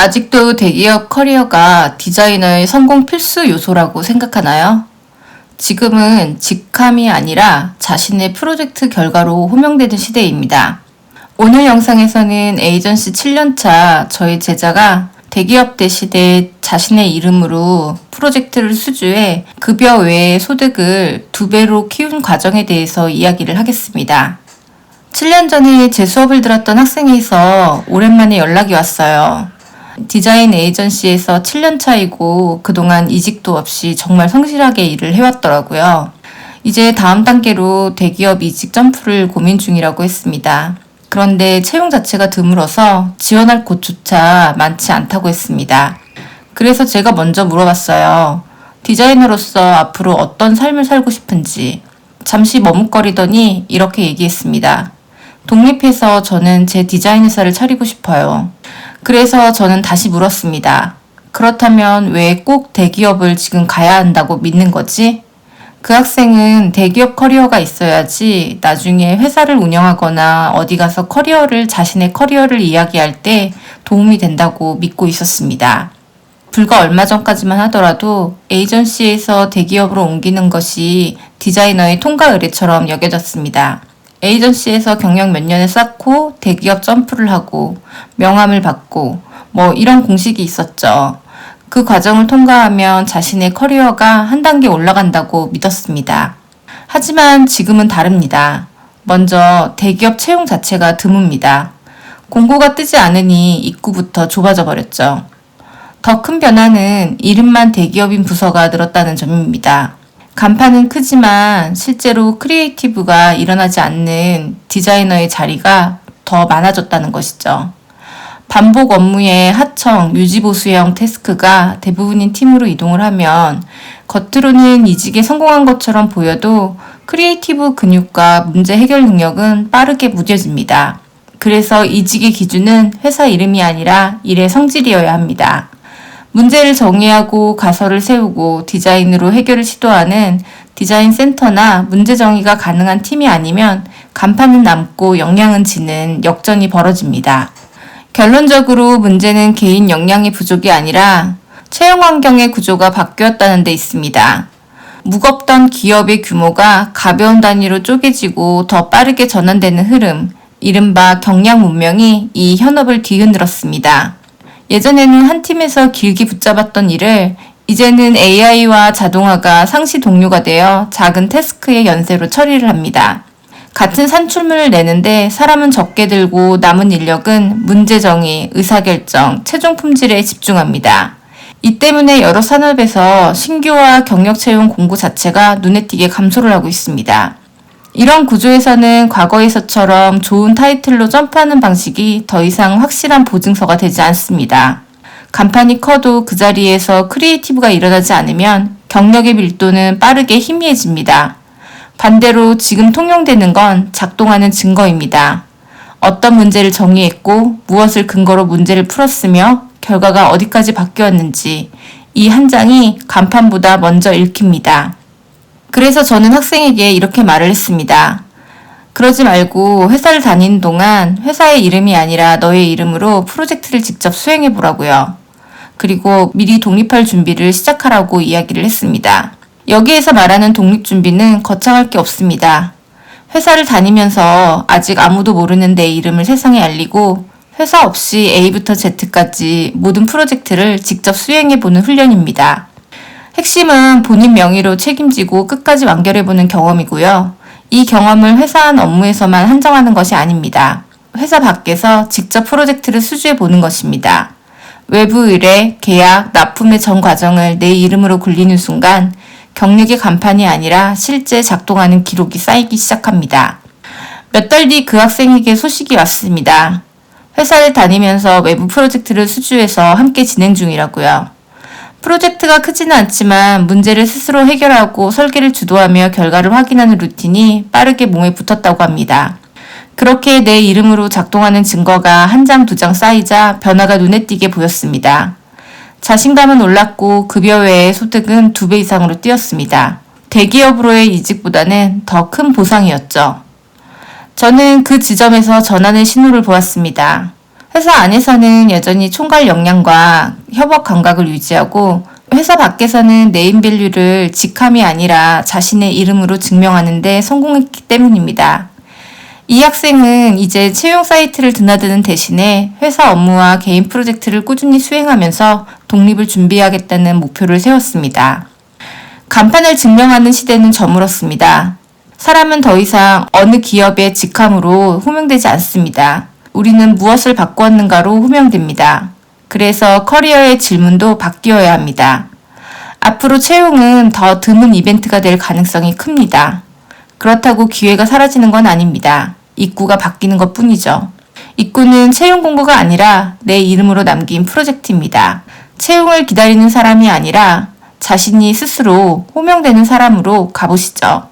아직도 대기업 커리어가 디자이너의 성공 필수 요소라고 생각하나요? 지금은 직함이 아니라 자신의 프로젝트 결과로 호명되는 시대입니다. 오늘 영상에서는 에이전시 7년차 저희 제자가 대기업 대신에 자신의 이름으로 프로젝트를 수주해 급여 외의 소득을 2배로 키운 과정에 대해서 이야기를 하겠습니다. 7년 전에 제 수업을 들었던 학생에서 오랜만에 연락이 왔어요. 디자인 에이전시에서 7년 차이고 그동안 이직도 없이 정말 성실하게 일을 해왔더라고요. 이제 다음 단계로 대기업 이직 점프를 고민 중이라고 했습니다. 그런데 채용 자체가 드물어서 지원할 곳조차 많지 않다고 했습니다. 그래서 제가 먼저 물어봤어요. 디자이너로서 앞으로 어떤 삶을 살고 싶은지. 잠시 머뭇거리더니 이렇게 얘기했습니다. 독립해서 저는 제 디자인 회사를 차리고 싶어요. 그래서 저는 다시 물었습니다. 그렇다면 왜 꼭 대기업을 지금 가야 한다고 믿는 거지? 그 학생은 대기업 커리어가 있어야지 나중에 회사를 운영하거나 어디 가서 자신의 커리어를 이야기할 때 도움이 된다고 믿고 있었습니다. 불과 얼마 전까지만 하더라도 에이전시에서 대기업으로 옮기는 것이 디자이너의 통과 의례처럼 여겨졌습니다. 에이전시에서 경력 몇 년을 쌓고 대기업 점프를 하고 명함을 받고 이런 공식이 있었죠. 그 과정을 통과하면 자신의 커리어가 한 단계 올라간다고 믿었습니다. 하지만 지금은 다릅니다. 먼저 대기업 채용 자체가 드뭅니다. 공고가 뜨지 않으니 입구부터 좁아져 버렸죠. 더 큰 변화는 이름만 대기업인 부서가 늘었다는 점입니다. 간판은 크지만 실제로 크리에이티브가 일어나지 않는 디자이너의 자리가 더 많아졌다는 것이죠. 반복 업무의 하청, 유지보수형 태스크가 대부분인 팀으로 이동을 하면 겉으로는 이직에 성공한 것처럼 보여도 크리에이티브 근육과 문제 해결 능력은 빠르게 무뎌집니다. 그래서 이직의 기준은 회사 이름이 아니라 일의 성질이어야 합니다. 문제를 정의하고 가설을 세우고 디자인으로 해결을 시도하는 디자인 센터나 문제 정의가 가능한 팀이 아니면 간판은 남고 역량은 지는 역전이 벌어집니다. 결론적으로 문제는 개인 역량의 부족이 아니라 채용 환경의 구조가 바뀌었다는 데 있습니다. 무겁던 기업의 규모가 가벼운 단위로 쪼개지고 더 빠르게 전환되는 흐름, 이른바 경량 문명이 이 현업을 뒤흔들었습니다. 예전에는 한 팀에서 길게 붙잡았던 일을 이제는 AI와 자동화가 상시 동료가 되어 작은 태스크의 연쇄로 처리를 합니다. 같은 산출물을 내는데 사람은 적게 들고 남은 인력은 문제 정의, 의사결정, 최종 품질에 집중합니다. 이 때문에 여러 산업에서 신규와 경력 채용 공고 자체가 눈에 띄게 감소를 하고 있습니다. 이런 구조에서는 과거에서처럼 좋은 타이틀로 점프하는 방식이 더 이상 확실한 보증서가 되지 않습니다. 간판이 커도 그 자리에서 크리에이티브가 일어나지 않으면 경력의 밀도는 빠르게 희미해집니다. 반대로 지금 통용되는 건 작동하는 증거입니다. 어떤 문제를 정의했고 무엇을 근거로 문제를 풀었으며 결과가 어디까지 바뀌었는지 이 한 장이 간판보다 먼저 읽힙니다. 그래서 저는 학생에게 이렇게 말을 했습니다. 그러지 말고 회사를 다니는 동안 회사의 이름이 아니라 너의 이름으로 프로젝트를 직접 수행해 보라고요. 그리고 미리 독립할 준비를 시작하라고 이야기를 했습니다. 여기에서 말하는 독립 준비는 거창할 게 없습니다. 회사를 다니면서 아직 아무도 모르는 내 이름을 세상에 알리고 회사 없이 A부터 Z까지 모든 프로젝트를 직접 수행해보는 훈련입니다. 핵심은 본인 명의로 책임지고 끝까지 완결해보는 경험이고요. 이 경험을 회사 안 업무에서만 한정하는 것이 아닙니다. 회사 밖에서 직접 프로젝트를 수주해보는 것입니다. 외부 의뢰, 계약, 납품의 전 과정을 내 이름으로 굴리는 순간 경력의 간판이 아니라 실제 작동하는 기록이 쌓이기 시작합니다. 몇 달 뒤 그 학생에게 소식이 왔습니다. 회사를 다니면서 외부 프로젝트를 수주해서 함께 진행 중이라고요. 프로젝트가 크지는 않지만 문제를 스스로 해결하고 설계를 주도하며 결과를 확인하는 루틴이 빠르게 몸에 붙었다고 합니다. 그렇게 내 이름으로 작동하는 증거가 한 장, 두 장 쌓이자 변화가 눈에 띄게 보였습니다. 자신감은 올랐고 급여 외의 소득은 2배 이상으로 뛰었습니다. 대기업으로의 이직보다는 더 큰 보상이었죠. 저는 그 지점에서 전환의 신호를 보았습니다. 회사 안에서는 여전히 총괄 역량과 협업 감각을 유지하고 회사 밖에서는 네임밸류를 직함이 아니라 자신의 이름으로 증명하는 데 성공했기 때문입니다. 이 학생은 이제 채용 사이트를 드나드는 대신에 회사 업무와 개인 프로젝트를 꾸준히 수행하면서 독립을 준비하겠다는 목표를 세웠습니다. 간판을 증명하는 시대는 저물었습니다. 사람은 더 이상 어느 기업의 직함으로 호명되지 않습니다. 우리는 무엇을 바꾸었는가로 호명됩니다. 그래서 커리어의 질문도 바뀌어야 합니다. 앞으로 채용은 더 드문 이벤트가 될 가능성이 큽니다. 그렇다고 기회가 사라지는 건 아닙니다. 입구가 바뀌는 것 뿐이죠. 입구는 채용 공고가 아니라 내 이름으로 남긴 프로젝트입니다. 채용을 기다리는 사람이 아니라 자신이 스스로 호명되는 사람으로 가보시죠.